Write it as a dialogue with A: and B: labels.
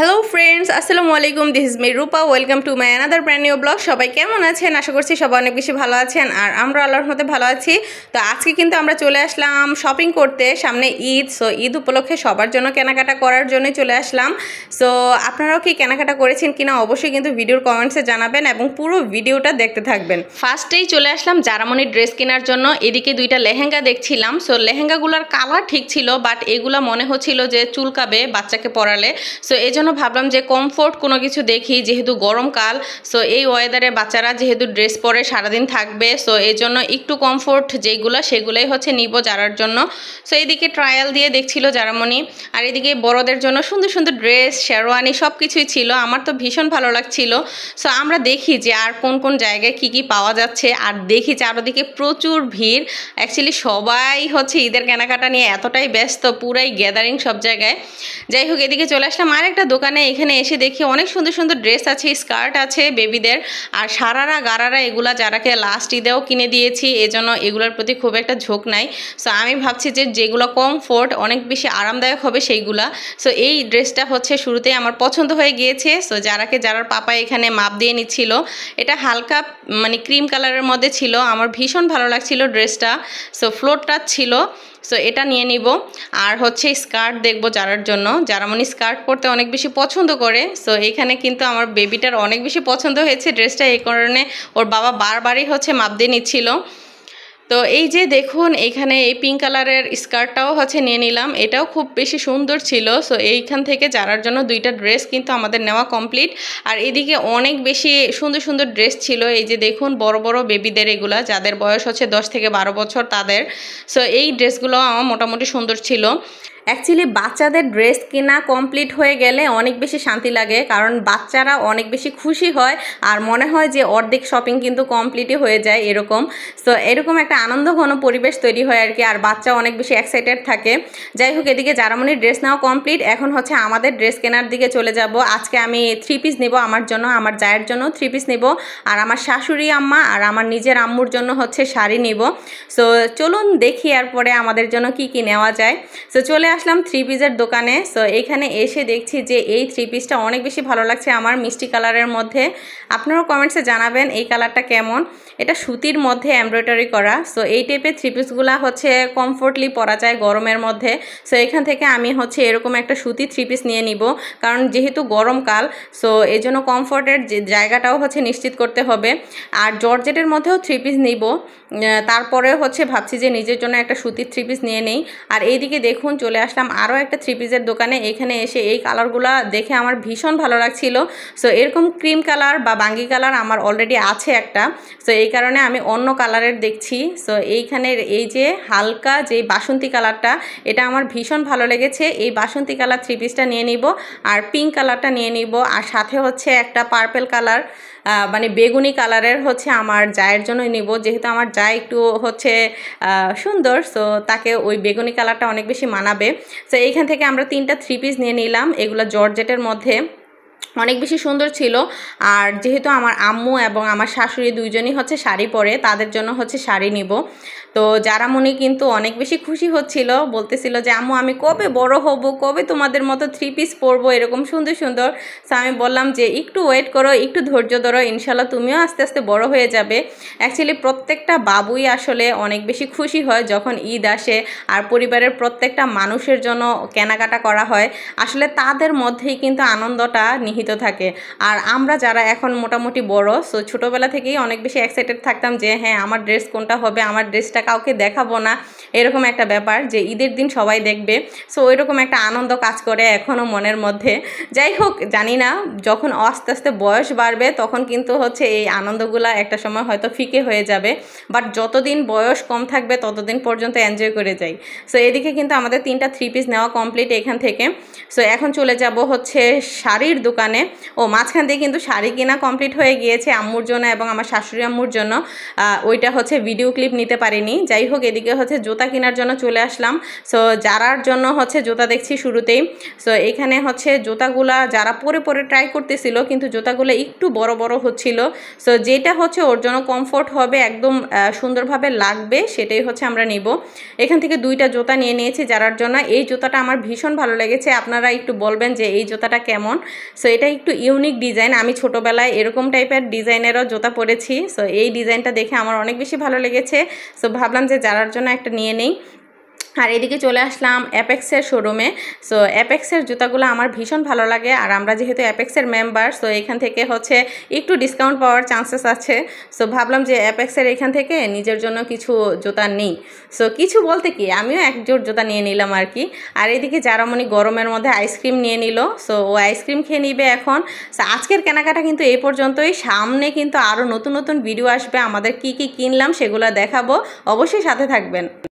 A: Hello friends, আসসালামু আলাইকুম। This is me Rupa. Welcome to my another brand new blog. সবাই কেমন আছেন? আশা করছি সবাই অনেক বেশি ভালো আছেন, আর আমরা আল্লাহর মধ্যে ভালো আছি। তো আজকে কিন্তু আমরা চলে আসলাম শপিং করতে, সামনে ঈদ। সো ঈদ উপলক্ষে সবার জন্য কেনাকাটা করার জন্যই চলে আসলাম। সো আপনারাও কি কেনাকাটা করেছেন কিনা অবশ্যই কিন্তু ভিডিওর কমেন্টসে জানাবেন এবং পুরো ভিডিওটা দেখতে থাকবেন। ফার্স্টেই চলে আসলাম জারামনির ড্রেস কেনার জন্য। এদিকে দুইটা লেহেঙ্গা দেখছিলাম। সো লেহেঙ্গাগুলোর কালার ঠিক ছিল, বাট এগুলা মনে হচ্ছিল যে চুলকাবে বাচ্চাকে পরালে। সো এই জন্য ভাবলাম যে কমফোর্ট কোনো কিছু দেখি, যেহেতু গরমকাল। সো এই ওয়েদারে বাচ্চারা যেহেতু ড্রেস পরে সারাদিন থাকবে, সো এই জন্য একটু কমফোর্ট যেগুলো সেগুলোই হচ্ছে নিব যারার জন্য। সো এইদিকে ট্রায়াল দিয়ে দেখছিল জারামনি, আর এদিকে বড়দের জন্য সুন্দর সুন্দর ড্রেস, শেরওয়ানি সব কিছুই ছিল। আমার তো ভীষণ ভালো লাগছিল। সো আমরা দেখি যে আর কোন কোন জায়গায় কি কি পাওয়া যাচ্ছে, আর দেখি চারদিকে প্রচুর ভিড়। অ্যাকচুয়ালি সবাই হচ্ছে ঈদের কেনাকাটা নিয়ে এতটাই ব্যস্ত, পুরাই গ্যাদারিং সব জায়গায়। যাই হোক, এদিকে চলে আসলাম আর একটা দোকানে। এখানে এসে দেখি অনেক সুন্দর সুন্দর ড্রেস আছে, স্কার্ট আছে বেবিদের, আর সারারা গারারা এগুলা যারাকে লাস্ট ঈদেও কিনে দিয়েছি, এজন্য এগুলোর প্রতি খুব একটা ঝোঁক নাই। সো আমি ভাবছি যে যেগুলো কমফোর্ট অনেক বেশি আরামদায়ক হবে সেইগুলা। সো এই ড্রেসটা হচ্ছে শুরুতেই আমার পছন্দ হয়ে গিয়েছে। সো যারার পাপা এখানে মাপ দিয়ে নিচ্ছিল, এটা হালকা মানে ক্রিম কালারের মধ্যে ছিল, আমার ভীষণ ভালো লাগছিল ড্রেসটা। সো ফ্লোর টাচ ছিল। সো এটা নিয়ে নিব। আর হচ্ছে স্কার্ট দেখবো যারার জন্য, জারামনি স্কার্ট পরতে অনেক বেশি পছন্দ করে। সো এখানে কিন্তু আমার বেবিটার অনেক বেশি পছন্দ হয়েছে ড্রেসটা, এই কারণে ওর বাবা বারবারই হচ্ছে মাপ দিয়ে নিচ্ছিল। তো এই যে দেখুন, এখানে এই পিঙ্ক কালারের স্কার্টটাও হচ্ছে নিয়ে নিলাম, এটাও খুব বেশি সুন্দর ছিল। সো এইখান থেকে যারার জন্য দুইটা ড্রেস কিন্তু আমাদের নেওয়া কমপ্লিট। আর এদিকে অনেক বেশি সুন্দর সুন্দর ড্রেস ছিল। এই যে দেখুন, বড় বড় বেবিদের, এগুলা যাদের বয়স হচ্ছে 10 থেকে 12 বছর তাদের। সো এই ড্রেসগুলো আমার মোটামুটি সুন্দর ছিল। অ্যাকচুয়ালি বাচ্চাদের ড্রেস কেনা কমপ্লিট হয়ে গেলে অনেক বেশি শান্তি লাগে, কারণ বাচ্চারা অনেক বেশি খুশি হয় আর মনে হয় যে অর্ধেক শপিং কিন্তু কমপ্লিটই হয়ে যায় এরকম। সো এরকম একটা আনন্দঘন পরিবেশ তৈরি হয় আর কি, আর বাচ্চা অনেক বেশি এক্সাইটেড থাকে। যাই হোক, এদিকে জারামনির ড্রেস নেওয়া কমপ্লিট। এখন হচ্ছে আমাদের ড্রেস কেনার দিকে চলে যাব। আজকে আমি 3 পিস নেব আমার জন্য, আমার জায়ের জন্য 3 পিস নেব, আর আমার শাশুড়ি আম্মা আর আমার নিজের আম্মুর জন্য হচ্ছে শাড়ি নিব। সো চলুন দেখি এরপরে আমাদের জন্য কি কি নেওয়া যায়। সো চলে আসলাম 3 পিসের দোকানে। সো এখানে এসে দেখছি যে এই 3 পিসটা অনেক বেশি ভালো লাগছে আমার, মিষ্টি কালারের মধ্যে। আপনারাও কমেন্টসে জানাবেন এই কালারটা কেমন। এটা সুতির মধ্যে এমব্রয়ডারি করা। সো এই টাইপের 3 পিসগুলা হচ্ছে কমফোর্টলি পরা যায় গরমের মধ্যে। সো এখান থেকে আমি হচ্ছে এরকম একটা সুতি 3 পিস নিয়ে নিব, কারণ যেহেতু গরমকাল, সো এই জন্য কমফোর্টের যে জায়গাটাও হচ্ছে নিশ্চিত করতে হবে। আর জর্জেটের মধ্যেও 3 পিস নিব, তারপরে হচ্ছে ভাবছি যে নিজের জন্য একটা সুতির 3 পিস নিয়ে নেই। আর এইদিকে দেখুন, চলে আসলাম আরও একটা 3 পিসের দোকানে। এখানে এসে এই কালারগুলো দেখে আমার ভীষণ ভালো লাগছিল। সো এরকম ক্রিম কালার বা বাঙ্গি কালার আমার অলরেডি আছে একটা। সো এই কারণে আমি অন্য কালারের দেখছি। সো এইখানের এই যে হালকা যে বাসন্তী কালারটা, এটা আমার ভীষণ ভালো লেগেছে। এই বাসন্তী কালার 3 পিসটা নিয়ে নিব, আর পিঙ্ক কালারটা নিয়ে নিব, আর সাথে হচ্ছে একটা পার্পেল কালার মানে বেগুনি কালারের হচ্ছে আমার জায়ের জন্য নিব, যেহেতু আমার জায় একটু হচ্ছে সুন্দর। সো তাকে ওই বেগুনি কালারটা অনেক বেশি মানাবে। সো এইখান থেকে আমরা 3টা 3 পিস নিয়ে নিলাম, এগুলো জর্জেটের মধ্যে অনেক বেশি সুন্দর ছিল। আর যেহেতু আমার আম্মু এবং আমার শাশুড়ি দুইজনই হচ্ছে শাড়ি পরে, তাদের জন্য হচ্ছে শাড়ি নিব। তো জারামনি কিন্তু অনেক বেশি খুশি হচ্ছিল, বলতেছিল যে আম্মু আমি কবে বড় হব, কবে তোমাদের মতো 3 পিস পরবো এরকম সুন্দর সুন্দর। সো আমি বললাম যে একটু ওয়েট করো, একটু ধৈর্য ধরো, ইনশাল্লাহ তুমিও আস্তে আস্তে বড় হয়ে যাবে। অ্যাকচুয়ালি প্রত্যেকটা বাবুই আসলে অনেক বেশি খুশি হয় যখন ঈদ আসে আর পরিবারের প্রত্যেকটা মানুষের জন্য কেনাকাটা করা হয়। আসলে তাদের মধ্যেই কিন্তু আনন্দটা নিহিত থাকে। আর আমরা যারা এখন মোটামুটি বড়, সো ছোটোবেলা থেকেই অনেক বেশি এক্সাইটেড থাকতাম যে হ্যাঁ আমার ড্রেস কোনটা হবে, আমার ড্রেসটা কাউকে দেখাবো না, এরকম একটা ব্যাপার যে ঈদের দিন সবাই দেখবে। সো ওইরকম একটা আনন্দ কাজ করে এখনও মনের মধ্যে। যাই হোক, জানি না যখন আস্তে আস্তে বয়স বাড়বে তখন কিন্তু হচ্ছে এই আনন্দগুলা একটা সময় হয়তো ফিকে হয়ে যাবে, বাট যতদিন বয়স কম থাকবে ততদিন পর্যন্ত এনজয় করে যাই। সো এদিকে কিন্তু আমাদের 3টা 3 পিস নেওয়া কমপ্লিট এখান থেকে। সো এখন চলে যাব হচ্ছে শাড়ির দোকানে। দোকানে। ও মাঝখান দিয়ে কিন্তু শাড়ি কেনা কমপ্লিট হয়ে গিয়েছে আম্মুর জন্য এবং আমার শাশুড়ি আম্মুর জন্য। ওইটা হচ্ছে ভিডিও ক্লিপ নিতে পারিনি। যাই হোক, এদিকে হচ্ছে জুতা কেনার জন্য চলে আসলাম। সো জারার জন্য হচ্ছে জুতা দেখছি শুরুতেই। সো এখানে হচ্ছে জুতাগুলা যারা পরে পরে ট্রাই করতেছিল, কিন্তু জুতাগুলো একটু বড় বড় হচ্ছিল। সো যেটা হচ্ছে ওর জন্য কমফোর্ট হবে, একদম সুন্দরভাবে লাগবে, সেটাই হচ্ছে আমরা নিব। এখান থেকে 2টা জুতা নিয়ে নিয়েছি জারার জন্য। এই জুতাটা আমার ভীষণ ভালো লেগেছে, আপনারা একটু বলবেন যে এই জুতাটা কেমন। সো এটা একটু ইউনিক ডিজাইন, আমি ছোটোবেলায় এরকম টাইপের ডিজাইনেরও জুতা পরেছি। সো এই ডিজাইনটা দেখে আমার অনেক বেশি ভালো লেগেছে। সো ভাবলাম যে জারার জন্য একটা নিয়ে নেই। আর এদিকে চলে আসলাম অ্যাপেক্সের শোরুমে। সো অ্যাপেক্সের জুতাগুলো আমার ভীষণ ভালো লাগে, আর আমরা যেহেতু অ্যাপেক্সের মেম্বার, সো এখান থেকে হচ্ছে একটু ডিসকাউন্ট পাওয়ার চান্সেস আছে। সো ভাবলাম যে অ্যাপেক্সের এখান থেকে নিজের জন্য কিছু জুতা নিই। সো কিছু বলতে কি, আমিও এক জোড় জুতা নিয়ে নিলাম আর কি। আর এদিকে জারামণি গরমের মধ্যে আইসক্রিম নিয়ে নিল। সো ও আইসক্রিম খেয়ে নিবে এখন। সো আজকের কেনাকাটা কিন্তু এই পর্যন্তই। সামনে কিন্তু আরও নতুন নতুন ভিডিও আসবে, আমাদের কি কি কিনলাম সেগুলো দেখাবো, অবশ্যই সাথে থাকবেন।